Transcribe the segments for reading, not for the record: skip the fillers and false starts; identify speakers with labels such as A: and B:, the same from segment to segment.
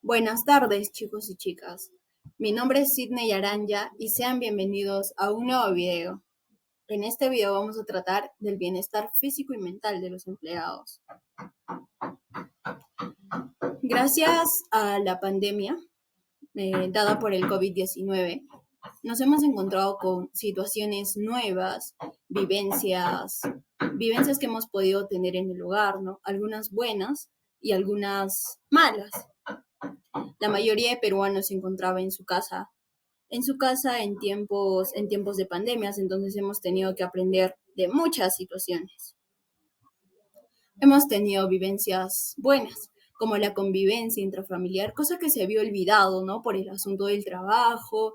A: Buenas tardes, chicos y chicas. Mi nombre es Sidney Aranya y sean bienvenidos a un nuevo video. En este video vamos a tratar del bienestar físico y mental de los empleados. Gracias a la pandemia dada por el COVID-19, nos hemos encontrado con situaciones nuevas, vivencias que hemos podido tener en el hogar, ¿no? Algunas buenas y algunas malas. La mayoría de peruanos se encontraba en tiempos de pandemias, entonces hemos tenido que aprender de muchas situaciones. Hemos tenido vivencias buenas, como la convivencia intrafamiliar, cosa que se había olvidado, ¿no? Por el asunto del trabajo,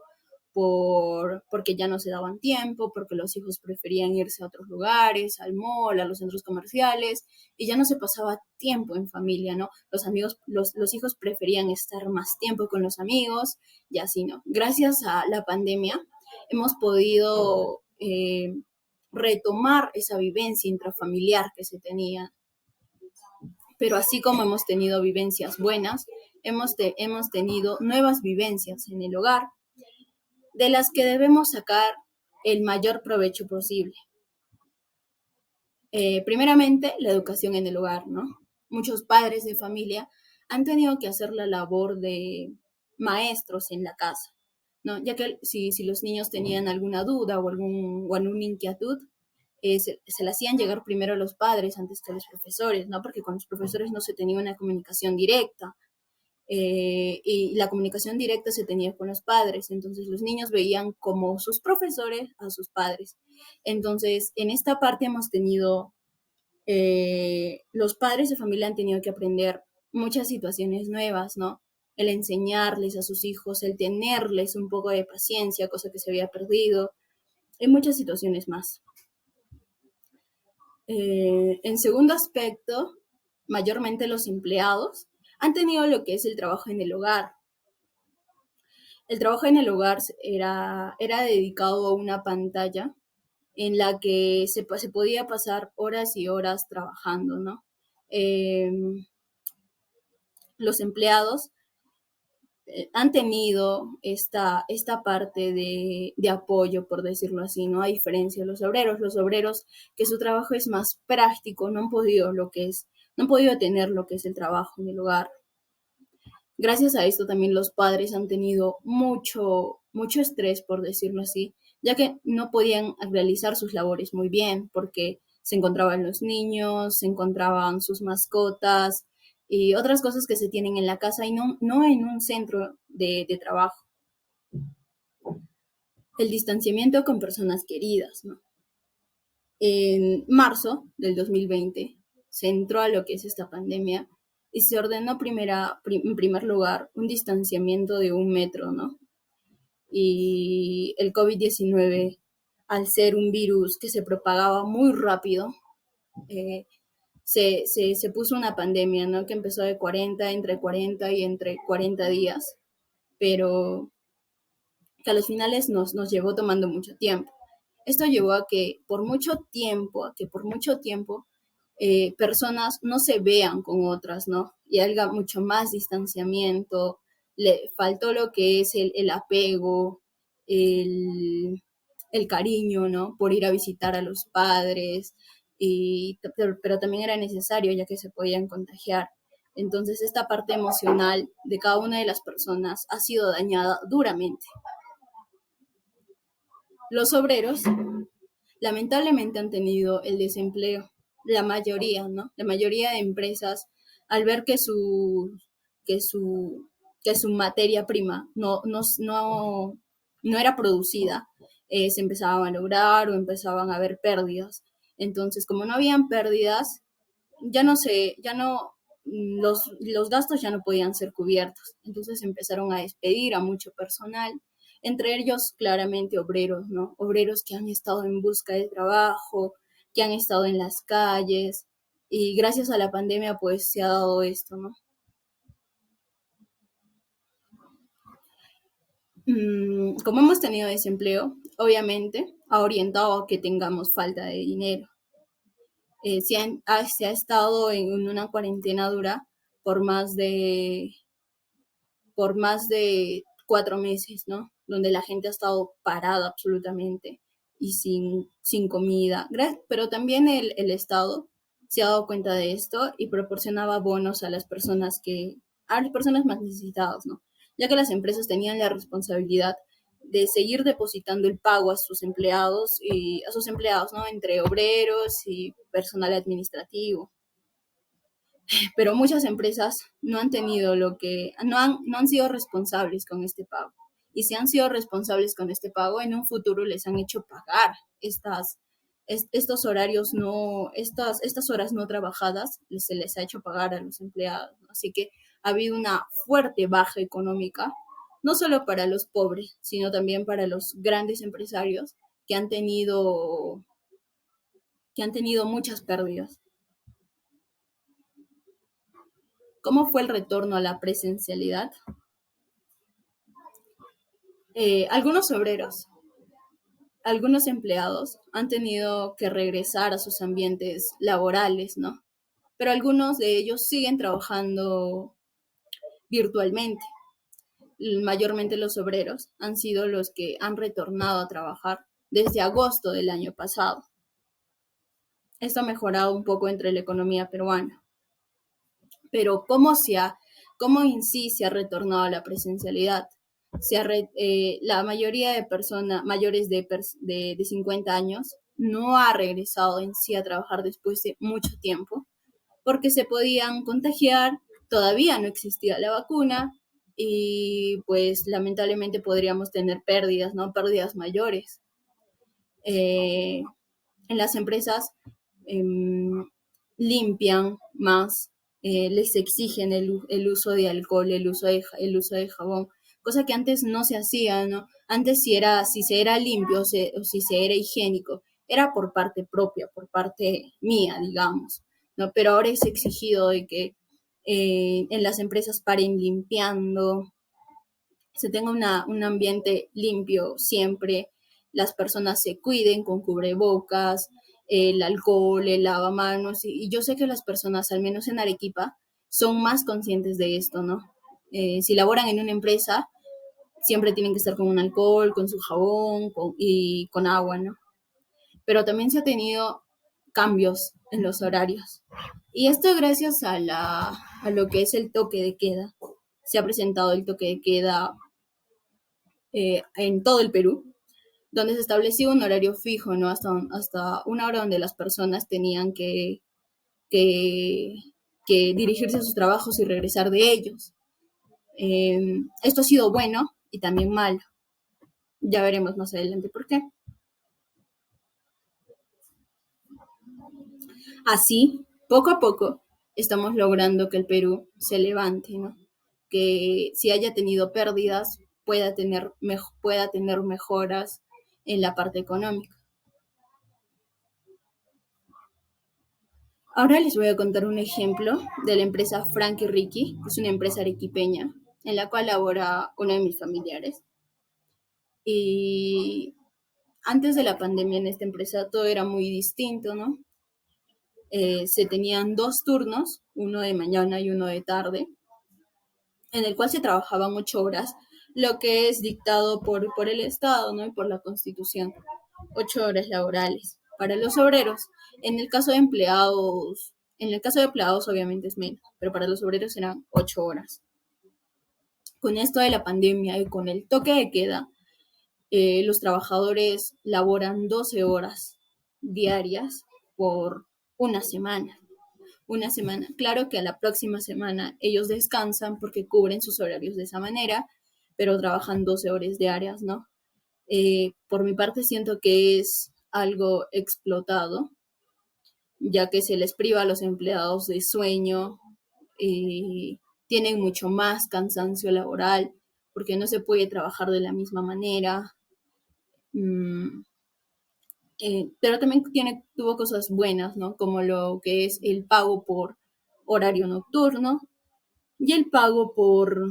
A: porque ya no se daban tiempo, porque los hijos preferían irse a otros lugares, al mall, a los centros comerciales, y ya no se pasaba tiempo en familia, ¿no? Los hijos preferían estar más tiempo con los amigos, y así, ¿no? Gracias a la pandemia hemos podido retomar esa vivencia intrafamiliar que se tenía, pero así como hemos tenido vivencias buenas, hemos tenido nuevas vivencias en el hogar de las que debemos sacar el mayor provecho posible. Primeramente, la educación en el hogar, ¿no? Muchos padres de familia han tenido que hacer la labor de maestros en la casa, ¿no? Ya que si los niños tenían alguna duda o alguna inquietud, se la hacían llegar primero a los padres antes que a los profesores, ¿no? Porque con los profesores no se tenía una comunicación directa. Y la comunicación directa se tenía con los padres, entonces los niños veían como sus profesores a sus padres. Entonces, en esta parte hemos tenido, los padres de familia han tenido que aprender muchas situaciones nuevas, ¿no? El enseñarles a sus hijos, el tenerles un poco de paciencia, cosa que se había perdido, y muchas situaciones más. En segundo aspecto, mayormente los empleados han tenido lo que es el trabajo en el hogar. El trabajo en el hogar era dedicado a una pantalla en la que se podía pasar horas y horas trabajando, ¿no? Eh, los empleados han tenido esta parte de apoyo, por decirlo así, ¿no? A diferencia de los obreros que su trabajo es más práctico, no han podido tener lo que es el trabajo en el hogar. Gracias a esto también los padres han tenido mucho estrés, por decirlo así, ya que no podían realizar sus labores muy bien porque se encontraban los niños, se encontraban sus mascotas y otras cosas que se tienen en la casa y no en un centro de trabajo. El distanciamiento con personas queridas, ¿no? En marzo del 2020 se entró a lo que es esta pandemia y se ordenó en primer lugar un distanciamiento de 1 metro, ¿no? Y el COVID-19, al ser un virus que se propagaba muy rápido, se puso una pandemia, ¿no? Que empezó entre 40 y entre 40 días, pero que a los finales nos llevó tomando mucho tiempo. Esto llevó a que por mucho tiempo personas no se vean con otras, ¿no? Y haya mucho más distanciamiento, le faltó lo que es el apego, el cariño, ¿no? Por ir a visitar a los padres, pero también era necesario ya que se podían contagiar. Entonces esta parte emocional de cada una de las personas ha sido dañada duramente. Los obreros lamentablemente han tenido el desempleo, la mayoría, ¿no? La mayoría de empresas, al ver que su, que su materia prima no era producida, se empezaban a lograr o empezaban a haber pérdidas. Entonces, como no habían pérdidas, los gastos ya no podían ser cubiertos. Entonces empezaron a despedir a mucho personal, entre ellos claramente obreros, ¿no? Obreros que han estado en busca de trabajo, que han estado en las calles, y gracias a la pandemia pues se ha dado esto, ¿no? Como hemos tenido desempleo, obviamente ha orientado a que tengamos falta de dinero. Se ha estado en una cuarentena dura por más por más de 4 meses, ¿no? Donde la gente ha estado parada absolutamente y sin comida. Pero también el Estado se ha dado cuenta de esto y proporcionaba bonos a las personas más necesitadas, ¿no? Ya que las empresas tenían la responsabilidad de seguir depositando el pago a sus empleados, ¿no? Entre obreros y personal administrativo. Pero muchas empresas no han tenido no han sido responsables con este pago. Y si han sido responsables con este pago, en un futuro les han hecho pagar estos horarios estas horas no trabajadas, se les ha hecho pagar a los empleados, ¿no? Así que ha habido una fuerte baja económica, no solo para los pobres, sino también para los grandes empresarios que que han tenido muchas pérdidas. ¿Cómo fue el retorno a la presencialidad? Algunos obreros, algunos empleados han tenido que regresar a sus ambientes laborales, ¿no? Pero algunos de ellos siguen trabajando virtualmente. Mayormente los obreros han sido los que han retornado a trabajar desde agosto del año pasado. Esto ha mejorado un poco entre la economía peruana. Pero ¿cómo en sí se ha retornado a la presencialidad? La mayoría de personas mayores de 50 años no ha regresado en sí a trabajar después de mucho tiempo porque se podían contagiar, todavía no existía la vacuna y pues lamentablemente podríamos tener pérdidas, ¿no? Pérdidas mayores. En las empresas eh, limpian más, les exigen el uso de alcohol, el uso de jabón, cosa que antes no se hacía, ¿no? Antes si se era limpio o si se era higiénico, era por parte propia, por parte mía, digamos, ¿no? Pero ahora es exigido de que en las empresas paren limpiando, se tenga un ambiente limpio siempre, las personas se cuiden con cubrebocas, el alcohol, el lavamanos, y yo sé que las personas, al menos en Arequipa, son más conscientes de esto, ¿no? Si laboran en una empresa, siempre tienen que estar con un alcohol, con su jabón y con agua, ¿no? Pero también se ha tenido cambios en los horarios. Y esto gracias a lo que es el toque de queda. Se ha presentado el toque de queda en todo el Perú, donde se establecía un horario fijo, ¿no? Hasta una hora donde las personas tenían que, que dirigirse a sus trabajos y regresar de ellos. Esto ha sido bueno y también malo. Ya veremos más adelante por qué. Así, poco a poco, estamos logrando que el Perú se levante, ¿no? Que si haya tenido pérdidas, pueda tener mejoras en la parte económica. Ahora les voy a contar un ejemplo de la empresa Frankie Ricky, que es una empresa arequipeña, en la cual labora uno de mis familiares. Y antes de la pandemia en esta empresa todo era muy distinto, ¿no? Se tenían dos turnos, uno de mañana y uno de tarde, en el cual se trabajaban 8 horas, lo que es dictado por el Estado, ¿no? Y por la Constitución, 8 horas laborales para los obreros. En el caso de empleados, en el caso de empleados obviamente es menos, pero para los obreros eran 8 horas. Con esto de la pandemia y con el toque de queda, los trabajadores laboran 12 horas diarias por una semana. Una semana. Claro que a la próxima semana ellos descansan porque cubren sus horarios de esa manera, pero trabajan 12 horas diarias, ¿no? Por mi parte siento que es algo explotado, ya que se les priva a los empleados de sueño, tienen mucho más cansancio laboral, porque no se puede trabajar de la misma manera. Mm, pero también tuvo cosas buenas, ¿no? Como lo que es el pago por horario nocturno y el pago por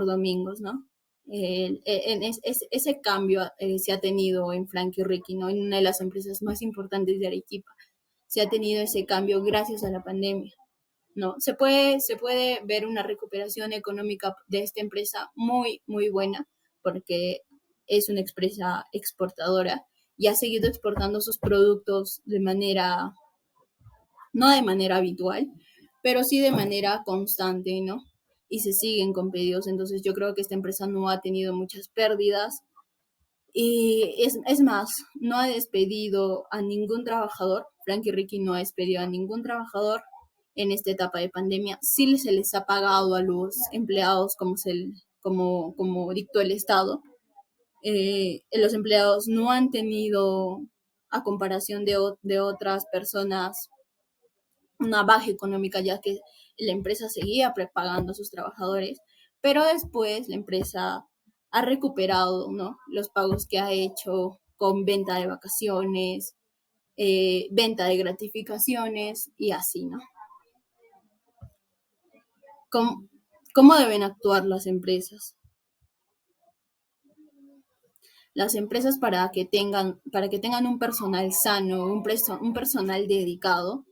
A: domingos, ¿no? Ese cambio se ha tenido en Frankie Ricky, ¿no? En una de las empresas más importantes de Arequipa. Se ha tenido ese cambio gracias a la pandemia. ¿no? Se puede ver una recuperación económica de esta empresa muy, muy buena, porque es una empresa exportadora y ha seguido exportando sus productos de manera, no de manera habitual, pero sí de manera constante, ¿no? Y se siguen con pedidos. Entonces yo creo que esta empresa no ha tenido muchas pérdidas y es más, no ha despedido a ningún trabajador. Frankie Ricky no ha despedido a ningún trabajador en esta etapa de pandemia. Sí se les ha pagado a los empleados como dictó el Estado. Los empleados no han tenido, a comparación de otras personas, una baja económica, ya que la empresa seguía prepagando a sus trabajadores, pero después la empresa ha recuperado, ¿no?, los pagos que ha hecho con venta de vacaciones, venta de gratificaciones y así, ¿no? ¿Cómo, cómo deben actuar las empresas? Las empresas para que tengan un personal sano, un personal dedicado,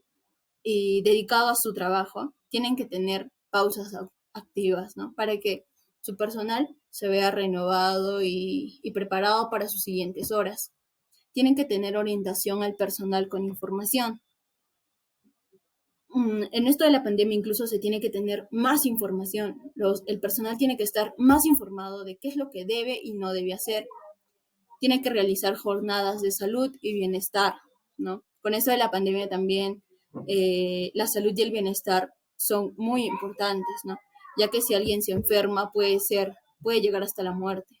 A: y dedicado a su trabajo, tienen que tener pausas activas, ¿no? Para que su personal se vea renovado y preparado para sus siguientes horas. Tienen que tener orientación al personal con información. En esto de la pandemia incluso se tiene que tener más información. El personal tiene que estar más informado de qué es lo que debe y no debe hacer. Tiene que realizar jornadas de salud y bienestar, ¿no? Con esto de la pandemia también, la salud y el bienestar son muy importantes, ¿no? Ya que si alguien se enferma puede llegar hasta la muerte.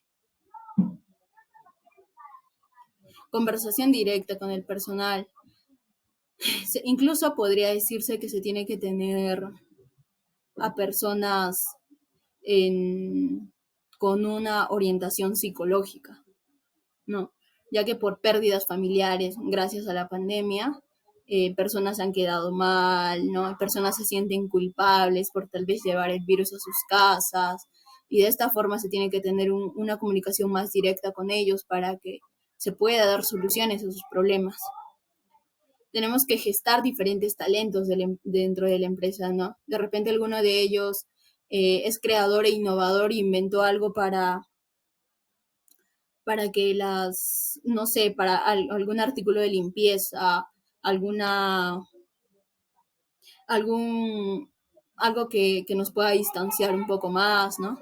A: Conversación directa con el personal. Incluso podría decirse que se tiene que tener a personas en- con una orientación psicológica, ¿no? Ya que por pérdidas familiares, gracias a la pandemia, personas han quedado mal, ¿no? Personas se sienten culpables por tal vez llevar el virus a sus casas, y de esta forma se tiene que tener una comunicación más directa con ellos para que se pueda dar soluciones a sus problemas. Tenemos que gestar diferentes talentos dentro de la empresa, ¿no? De repente alguno de ellos es creador e innovador e inventó algo para que no sé, para algún artículo de limpieza, alguna, algún, algo que nos pueda distanciar un poco más, ¿no?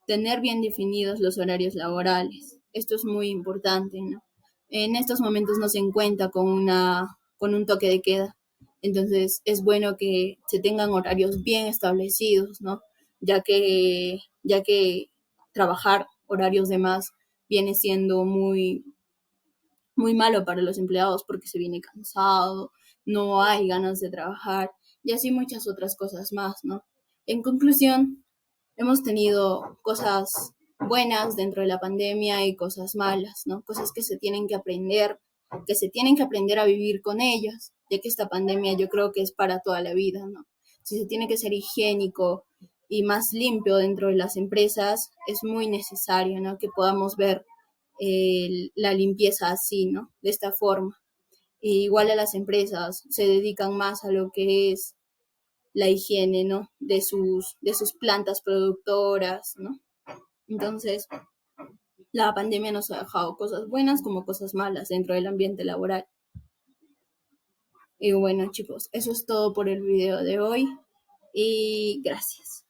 A: Tener bien definidos los horarios laborales. Esto es muy importante, ¿no? En estos momentos no se encuentra con un toque de queda. Entonces es bueno que se tengan horarios bien establecidos, ¿no? Ya que trabajar horarios de más viene siendo muy, muy malo para los empleados porque se viene cansado, no hay ganas de trabajar y así muchas otras cosas más, ¿no? En conclusión, hemos tenido cosas buenas dentro de la pandemia y cosas malas, ¿no? Cosas que se tienen que aprender a vivir con ellas, ya que esta pandemia yo creo que es para toda la vida, ¿no? Si se tiene que ser higiénico y más limpio dentro de las empresas, es muy necesario, ¿no?, que podamos ver la limpieza así, ¿no? De esta forma. Y igual a las empresas se dedican más a lo que es la higiene, ¿no? De sus plantas productoras, ¿no? Entonces, la pandemia nos ha dejado cosas buenas como cosas malas dentro del ambiente laboral. Y bueno, chicos, eso es todo por el video de hoy y gracias.